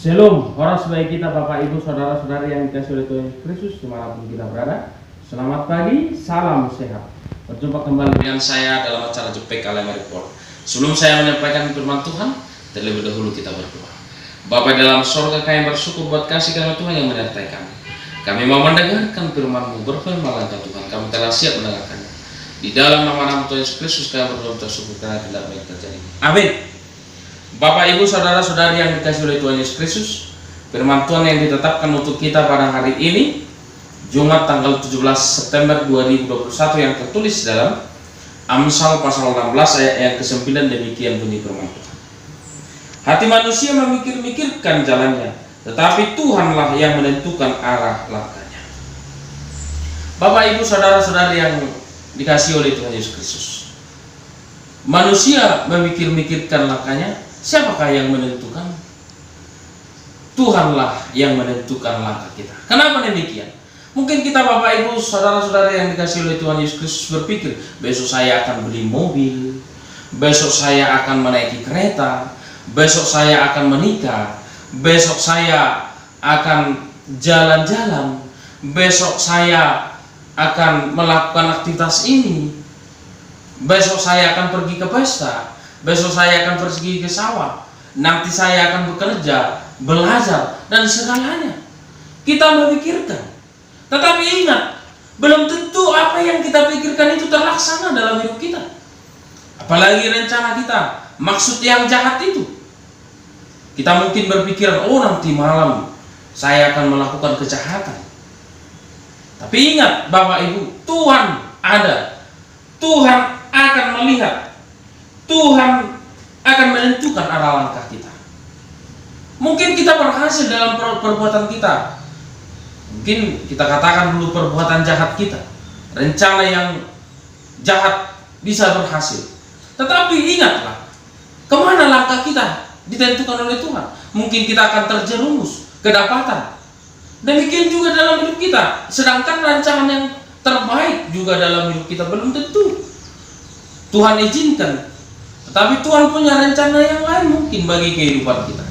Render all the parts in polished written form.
Shalom, horas baik kita Bapak Ibu Saudara-saudari yang dikasihi oleh Tuhan Kristus dimanapun kita berada. Selamat pagi, salam sehat. Berjumpa kembali dengan saya dalam acara Jepek Kalema Report. Sebelum saya menyampaikan firman Tuhan, terlebih dahulu kita berdoa. Bapa dalam sorga, kami bersyukur buat kasih karunia Tuhan yang menyertai kami. Kami mau mendengarkan firman-Mu, berfirman Tuhan, kami telah siap mendengarkannya. Di dalam nama Tuhan Yesus Kristus kami berdoa bersyukur karena tidak baik terjadi. Amin. Bapak Ibu Saudara-saudari yang dikasihi oleh Tuhan Yesus Kristus, firman Tuhan yang ditetapkan untuk kita pada hari ini, Jumat tanggal 17 September 2021 yang tertulis dalam Amsal pasal 16 ayat yang ke-9, demikian bunyi firman Tuhan. Hati manusia memikir-mikirkan jalannya, tetapi Tuhanlah yang menentukan arah langkahnya. Bapak Ibu Saudara-saudari yang dikasihi oleh Tuhan Yesus Kristus, manusia memikir-mikirkan langkahnya, siapakah yang menentukan? Tuhanlah yang menentukan langkah kita. Kenapa demikian? Mungkin kita Bapak Ibu Saudara-saudara yang dikasihi oleh Tuhan Yesus Kristus berpikir, besok saya akan beli mobil, besok saya akan menaiki kereta, besok saya akan menikah, besok saya akan jalan-jalan, besok saya akan melakukan aktivitas ini, besok saya akan pergi ke pesta, besok saya akan pergi ke sawah, nanti saya akan bekerja, belajar, dan segalanya. Kita memikirkan. Tetapi ingat, belum tentu apa yang kita pikirkan itu terlaksana dalam hidup kita. Apalagi rencana kita, maksud yang jahat itu. Kita mungkin berpikiran, oh nanti malam saya akan melakukan kejahatan. Tapi ingat Bapak Ibu, Tuhan ada. Tuhan akan melihat. Tuhan akan menentukan arah langkah kita. Mungkin kita berhasil dalam perbuatan kita. Mungkin kita katakan dulu perbuatan jahat kita. Rencana yang jahat bisa berhasil. Tetapi ingatlah, kemana langkah kita ditentukan oleh Tuhan. Mungkin kita akan terjerumus, kedapatan. Demikian juga dalam hidup kita. Sedangkan rancangan yang terbaik juga dalam hidup kita belum tentu Tuhan izinkan. Tetapi Tuhan punya rencana yang lain mungkin bagi kehidupan kita.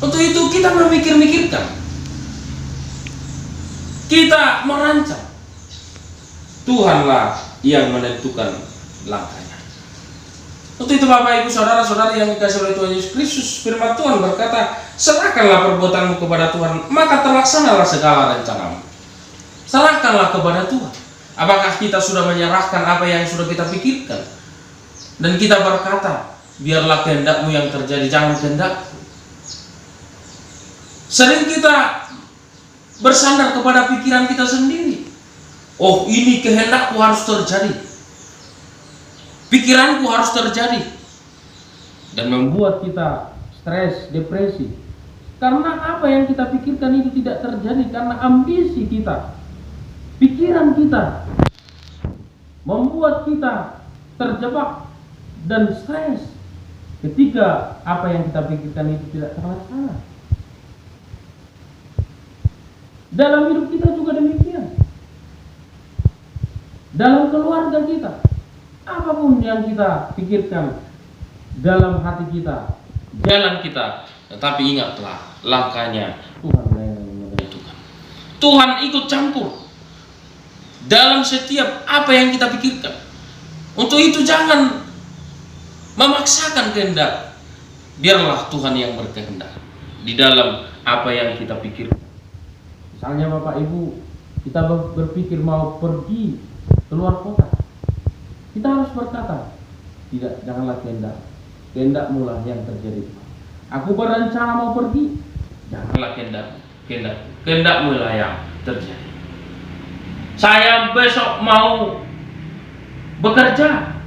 Untuk itu kita memikir-mikirkan. Kita merancang. Tuhanlah yang menentukan langkahnya. Untuk itu Bapak Ibu Saudara-saudari yang dikasihi oleh Tuhan Yesus Kristus, firman Tuhan berkata, serahkanlah perbuatanmu kepada Tuhan, maka terlaksanalah segala rencanamu. Serahkanlah kepada Tuhan. Apakah kita sudah menyerahkan apa yang sudah kita pikirkan? Dan kita berkata, biarlah kehendak-Mu yang terjadi, jangan kehendak-ku. Sering kita bersandar kepada pikiran kita sendiri. Oh, ini kehendak-Ku harus terjadi. Pikiranku harus terjadi. Dan membuat kita stres, depresi. Karena apa yang kita pikirkan itu tidak terjadi. Karena ambisi kita, pikiran kita, membuat kita terjebak dan stres ketika apa yang kita pikirkan itu tidak terlaksana. Dalam hidup kita juga demikian. Dalam keluarga kita, apapun yang kita pikirkan dalam hati kita, jalan kita, tetapi ingatlah langkahnya Tuhan yang menentukan. Tuhan ikut campur dalam setiap apa yang kita pikirkan. Untuk itu jangan memaksakan kehendak. Biarlah Tuhan yang berkehendak di dalam apa yang kita pikirkan. Misalnya Bapak Ibu, kita berpikir mau pergi keluar kota. Kita harus berkata, tidak, janganlah kehendak-Mu lah yang terjadi. Aku berencana mau pergi, janganlah kehendak-Mu lah yang terjadi. Saya besok mau bekerja.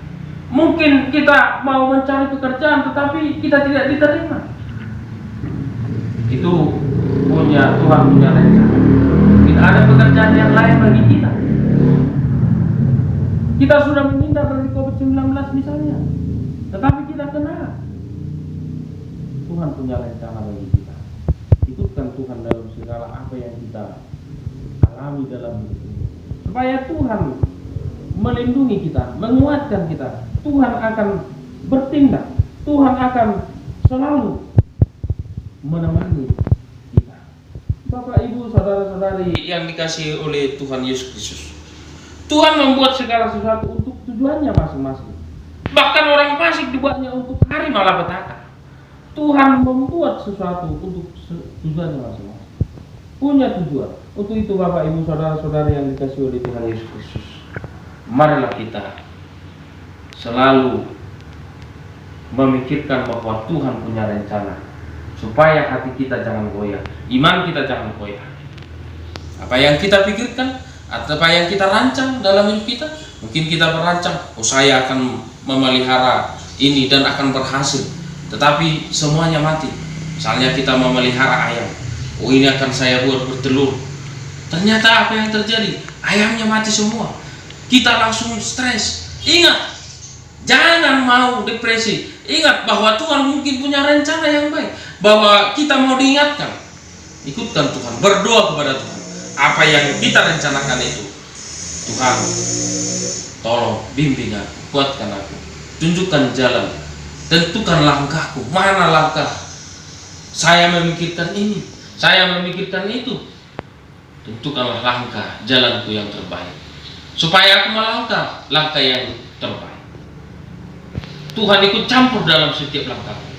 Mungkin kita mau mencari pekerjaan, tetapi kita tidak diterima. Itu Tuhan punya rencana. Tidak ada pekerjaan yang lain bagi kita. Kita sudah menghindar dari COVID-19 misalnya, tetapi kita kena. Tuhan punya rencana bagi kita. Ikutkan Tuhan dalam segala apa yang kita alami dalam hidup ini, supaya Tuhan melindungi kita, menguatkan kita. Tuhan akan bertindak. Tuhan akan selalu menemani kita. Bapak, Ibu, saudara-saudari yang dikasihi oleh Tuhan Yesus Kristus, Tuhan membuat segala sesuatu untuk tujuannya masing-masing. Bahkan orang fasik dibuatnya untuk hari malapetaka. Tuhan membuat sesuatu untuk tujuannya masing-masing. Punya tujuan. Untuk itu Bapak, Ibu, saudara-saudari yang dikasihi oleh Tuhan Yesus Kristus, marilah kita selalu memikirkan bahwa Tuhan punya rencana, supaya hati kita jangan goyah, iman kita jangan goyah. Apa yang kita pikirkan, apa yang kita rancang dalam hidup kita, mungkin kita merancang, oh saya akan memelihara ini dan akan berhasil, tetapi semuanya mati. Misalnya kita memelihara ayam, oh ini akan saya buat bertelur, ternyata apa yang terjadi? Ayamnya mati semua. Kita langsung stres. Ingat, jangan mau depresi. Ingat bahwa Tuhan mungkin punya rencana yang baik, bahwa kita mau diingatkan. Ikutkan Tuhan, berdoa kepada Tuhan. Apa yang kita rencanakan itu, Tuhan tolong bimbing aku, kuatkan aku, tunjukkan jalan, tentukan langkahku. Mana langkah? Saya memikirkan ini, saya memikirkan itu. Tentukanlah langkah, jalanku yang terbaik, supaya aku melangkah langkah yang terbaik. Tuhan ikut campur dalam setiap langkahku.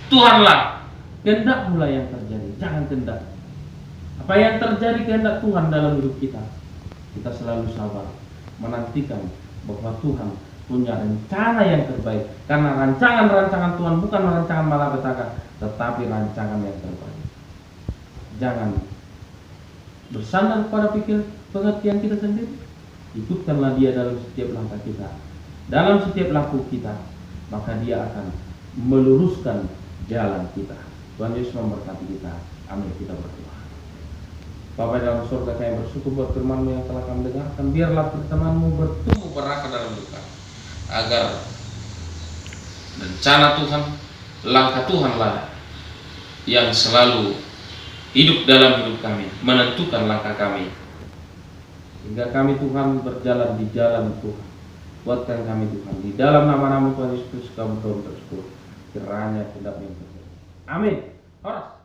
Tuhanlah, kehendak mula yang terjadi, jangan kehendak. Apa yang terjadi kehendak Tuhan dalam hidup kita, kita selalu sabar, menantikan bahwa Tuhan punya rencana yang terbaik. Karena rancangan-rancangan Tuhan bukan rancangan malapetaka, tetapi rancangan yang terbaik. Jangan bersandar pada pikir pengertian kita sendiri. Ikutkanlah Dia dalam setiap langkah kita, dalam setiap laku kita, maka Dia akan meluruskan jalan kita. Tuhan Yesus memberkati kita. Amin. Kita berdoa. Bapa dalam surga, kami bersyukur buat firman-Mu yang telah kami dengarkan. Biarlah pertemuan-Mu bertumbuh berakar dalam hidup kami, agar rencana Tuhan, langkah Tuhanlah yang selalu hidup dalam hidup kami, menentukan langkah kami, hingga kami Tuhan berjalan di jalan Tuhan. Kuatkan kami Tuhan, di dalam nama-Nama Tuhan Yesus Kristus kami berdoa bersyukur. Kiranya tidak terjadi. Amin. Horas.